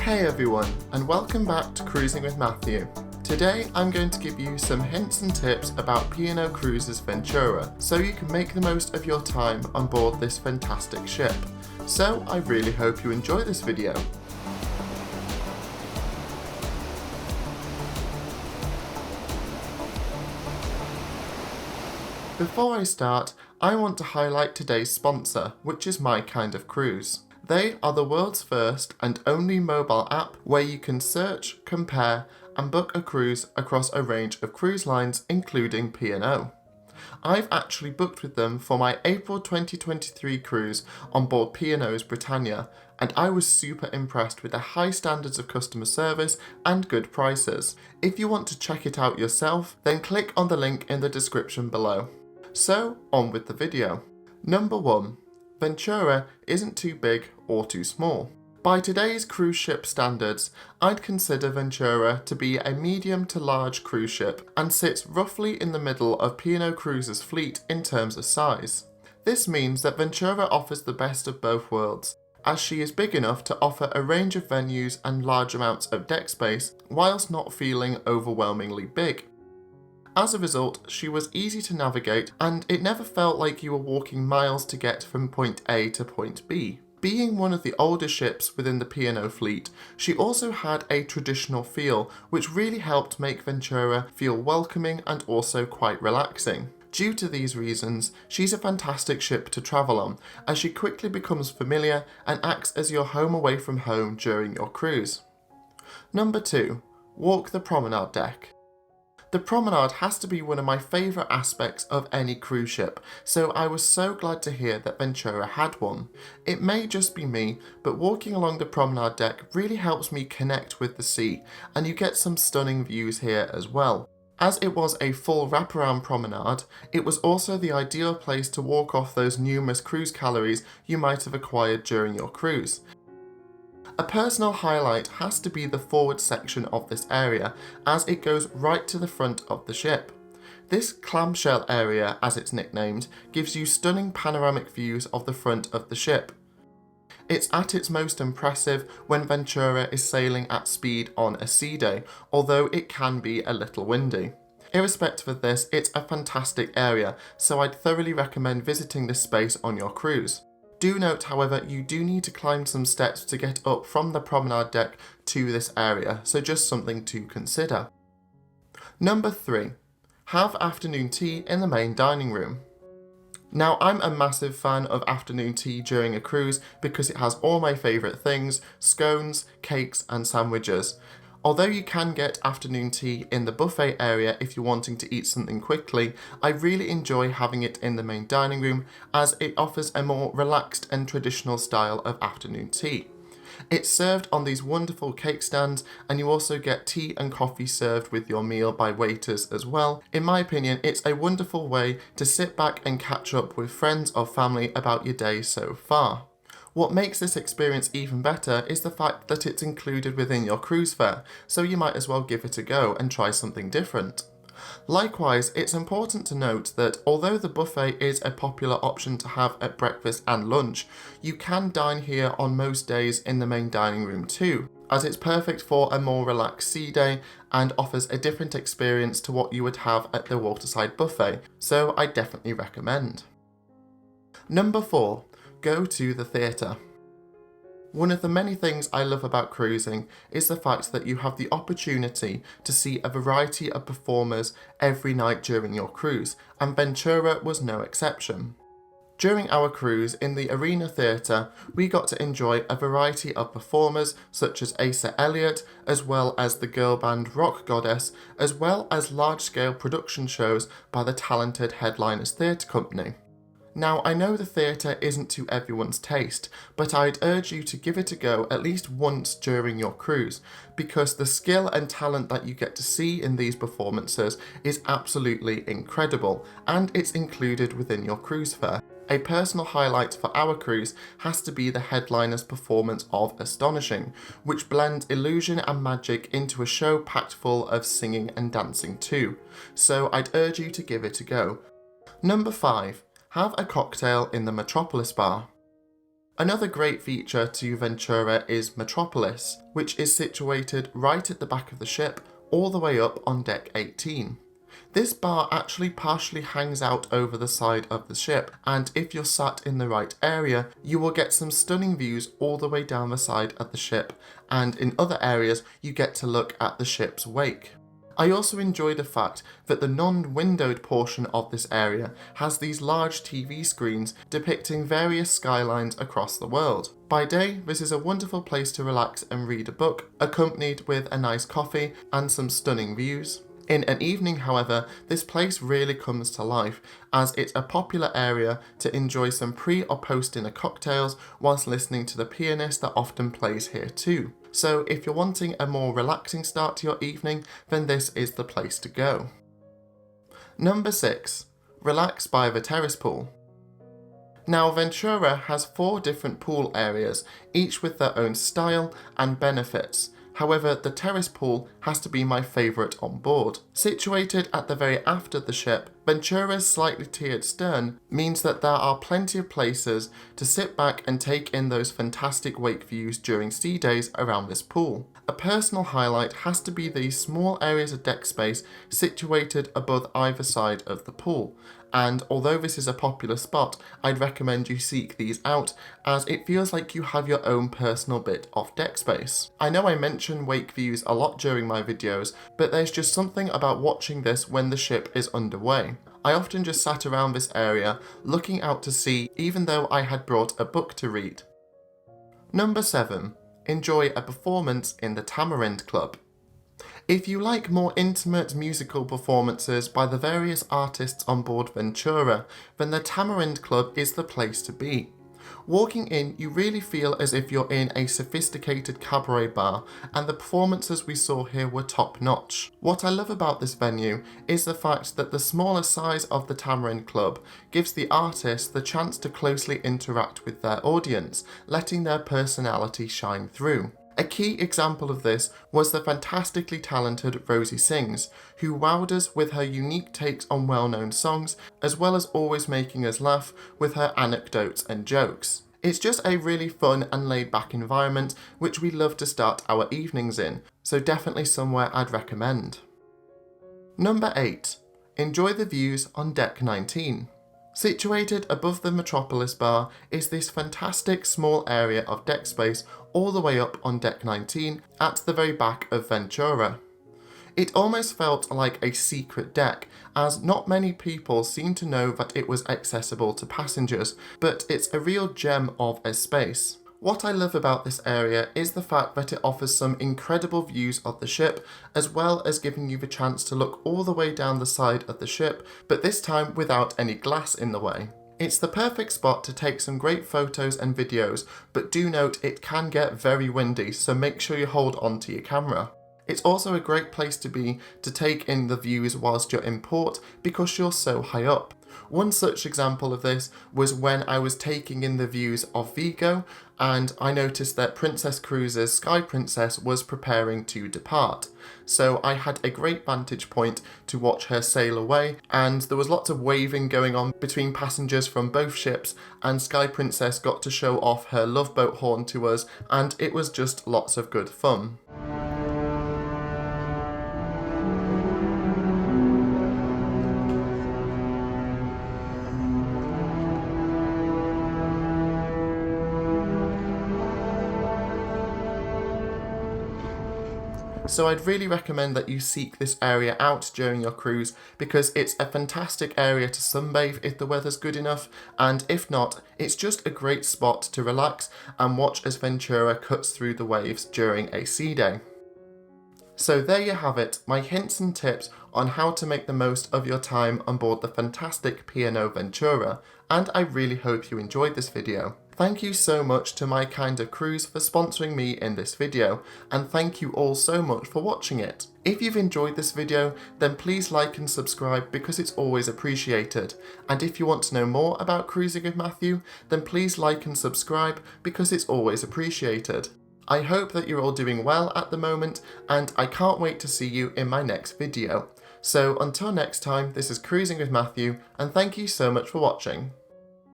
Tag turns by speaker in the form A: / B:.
A: Hey everyone, and welcome back to Cruising with Matthew. Today I'm going to give you some hints and tips about P&O Cruises Ventura, so you can make the most of your time on board this fantastic ship. So I really hope you enjoy this video. Before I start, I want to highlight today's sponsor, which is My Kind of Cruise. They are the world's first and only mobile app where you can search, compare, and book a cruise across a range of cruise lines, including P&O. I've actually booked with them for my April 2023 cruise on board P&O's Britannia, and I was super impressed with their high standards of customer service and good prices. If you want to check it out yourself, then click on the link in the description below. So, on with the video. Number 1. Ventura isn't too big or too small. By today's cruise ship standards, I'd consider Ventura to be a medium to large cruise ship and sits roughly in the middle of P&O Cruises' fleet in terms of size. This means that Ventura offers the best of both worlds, as she is big enough to offer a range of venues and large amounts of deck space, whilst not feeling overwhelmingly big. As a result, she was easy to navigate, and it never felt like you were walking miles to get from point A to point B. Being one of the older ships within the P&O fleet, she also had a traditional feel, which really helped make Ventura feel welcoming and also quite relaxing. Due to these reasons, she's a fantastic ship to travel on, as she quickly becomes familiar and acts as your home away from home during your cruise. Number 2. Walk the promenade deck. The promenade has to be one of my favourite aspects of any cruise ship, so I was so glad to hear that Ventura had one. It may just be me, but walking along the promenade deck really helps me connect with the sea, and you get some stunning views here as well. As it was a full wraparound promenade, it was also the ideal place to walk off those numerous cruise calories you might have acquired during your cruise. A personal highlight has to be the forward section of this area, as it goes right to the front of the ship. This clamshell area, as it's nicknamed, gives you stunning panoramic views of the front of the ship. It's at its most impressive when Ventura is sailing at speed on a sea day, although it can be a little windy. Irrespective of this, it's a fantastic area, so I'd thoroughly recommend visiting this space on your cruise. Do note, however, you do need to climb some steps to get up from the promenade deck to this area, so just something to consider. Number 3. Have afternoon tea in the main dining room. Now, I'm a massive fan of afternoon tea during a cruise because it has all my favourite things: scones, cakes and sandwiches. Although you can get afternoon tea in the buffet area if you're wanting to eat something quickly, I really enjoy having it in the main dining room as it offers a more relaxed and traditional style of afternoon tea. It's served on these wonderful cake stands, and you also get tea and coffee served with your meal by waiters as well. In my opinion, it's a wonderful way to sit back and catch up with friends or family about your day so far. What makes this experience even better is the fact that it's included within your cruise fare, so you might as well give it a go and try something different. Likewise, it's important to note that although the buffet is a popular option to have at breakfast and lunch, you can dine here on most days in the main dining room too, as it's perfect for a more relaxed sea day and offers a different experience to what you would have at the waterside buffet, so I definitely recommend. Number 4. Go to the theatre. One of the many things I love about cruising is the fact that you have the opportunity to see a variety of performers every night during your cruise, and Ventura was no exception. During our cruise in the Arena Theatre, we got to enjoy a variety of performers such as Asa Elliott, as well as the girl band Rock Goddess, as well as large-scale production shows by the talented Headliners Theatre Company. Now, I know the theatre isn't to everyone's taste, but I'd urge you to give it a go at least once during your cruise, because the skill and talent that you get to see in these performances is absolutely incredible, and it's included within your cruise fare. A personal highlight for our cruise has to be the Headliners' performance of Astonishing, which blends illusion and magic into a show packed full of singing and dancing too, so I'd urge you to give it a go. Number 5. Have a cocktail in the Metropolis Bar. Another great feature to Ventura is Metropolis, which is situated right at the back of the ship, all the way up on deck 18. This bar actually partially hangs out over the side of the ship, and if you're sat in the right area, you will get some stunning views all the way down the side of the ship, and in other areas you get to look at the ship's wake. I also enjoy the fact that the non-windowed portion of this area has these large TV screens depicting various skylines across the world. By day, this is a wonderful place to relax and read a book, accompanied with a nice coffee and some stunning views. In an evening, however, this place really comes to life, as it's a popular area to enjoy some pre or post dinner cocktails whilst listening to the pianist that often plays here too. So if you're wanting a more relaxing start to your evening, then this is the place to go. Number 6. Relax by the terrace pool. Now, Ventura has 4 different pool areas, each with their own style and benefits. However, the terrace pool has to be my favourite on board. Situated at the very aft of the ship, Ventura's slightly tiered stern means that there are plenty of places to sit back and take in those fantastic wake views during sea days around this pool. A personal highlight has to be these small areas of deck space situated above either side of the pool. And although this is a popular spot, I'd recommend you seek these out, as it feels like you have your own personal bit of deck space. I know I mention wake views a lot during my videos, but there's just something about watching this when the ship is underway. I often just sat around this area looking out to sea, even though I had brought a book to read. Number 7. Enjoy a performance in the Tamarind Club. If you like more intimate musical performances by the various artists on board Ventura, then the Tamarind Club is the place to be. Walking in, you really feel as if you're in a sophisticated cabaret bar, and the performances we saw here were top notch. What I love about this venue is the fact that the smaller size of the Tamarind Club gives the artists the chance to closely interact with their audience, letting their personality shine through. A key example of this was the fantastically talented Rosie Sings, who wowed us with her unique takes on well-known songs, as well as always making us laugh with her anecdotes and jokes. It's just a really fun and laid-back environment which we love to start our evenings in, so definitely somewhere I'd recommend. Number 8. Enjoy the views on deck 19. Situated above the Metropolis bar is this fantastic small area of deck space all the way up on deck 19 at the very back of Ventura. It almost felt like a secret deck, as not many people seem to know that it was accessible to passengers, but it's a real gem of a space. What I love about this area is the fact that it offers some incredible views of the ship, as well as giving you the chance to look all the way down the side of the ship, but this time without any glass in the way. It's the perfect spot to take some great photos and videos, but do note it can get very windy, so make sure you hold on to your camera. It's also a great place to be to take in the views whilst you're in port because you're so high up. One such example of this was when I was taking in the views of Vigo, and I noticed that Princess Cruises' Sky Princess was preparing to depart. So I had a great vantage point to watch her sail away, and there was lots of waving going on between passengers from both ships, and Sky Princess got to show off her love boat horn to us, and it was just lots of good fun. So I'd really recommend that you seek this area out during your cruise because it's a fantastic area to sunbathe if the weather's good enough, and if not, it's just a great spot to relax and watch as Ventura cuts through the waves during a sea day. So there you have it, my hints and tips on how to make the most of your time on board the fantastic P&O Ventura, and I really hope you enjoyed this video. Thank you so much to My Kind of Cruise for sponsoring me in this video, and thank you all so much for watching it. If you've enjoyed this video, then please like and subscribe because it's always appreciated. And if you want to know more about Cruising with Matthew, then please like and subscribe because it's always appreciated. I hope that you're all doing well at the moment, and I can't wait to see you in my next video. So until next time, this is Cruising with Matthew, and thank you so much for watching.